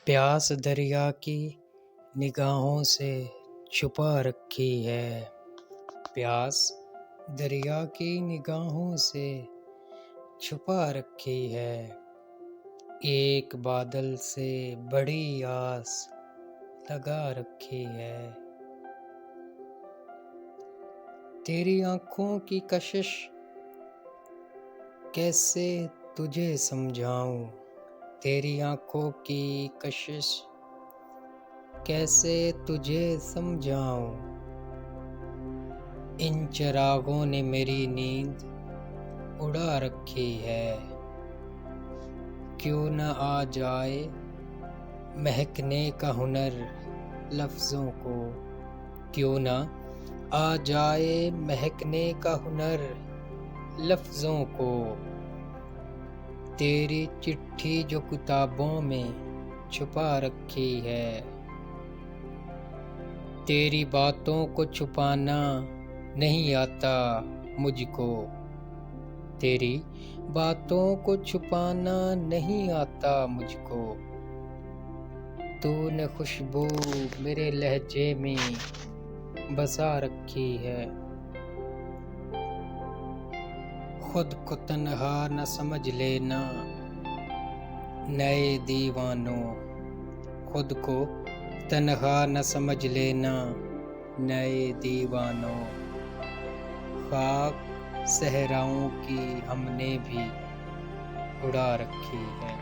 پیاس دریا کی نگاہوں سے چھپا رکھی ہے، پیاس دریا کی نگاہوں سے چھپا رکھی ہے، ایک بادل سے بڑی آس لگا رکھی ہے۔ تیری آنکھوں کی کشش کیسے تجھے سمجھاؤں، تیری آنکھوں کی کشش کیسے تجھے سمجھاؤں، ان چراغوں نے میری نیند اڑا رکھی ہے، کیوں نہ آ جائے مہکنے کا ہنر لفظوں کو، کیوں نہ آ جائے مہکنے کا ہنر لفظوں کو، تیری چٹھی جو کتابوں میں چھپا رکھی ہے، تیری باتوں کو چھپانا نہیں آتا مجھ کو، تیری باتوں کو چھپانا نہیں آتا مجھ کو، تو نے خوشبو میرے لہجے میں بسا رکھی ہے، خود کو تنہا نہ سمجھ لینا نئے دیوانوں، خود کو تنہا نہ سمجھ لینا نئے دیوانوں، خاک صحراؤں کی ہم نے بھی اڑا رکھی ہے۔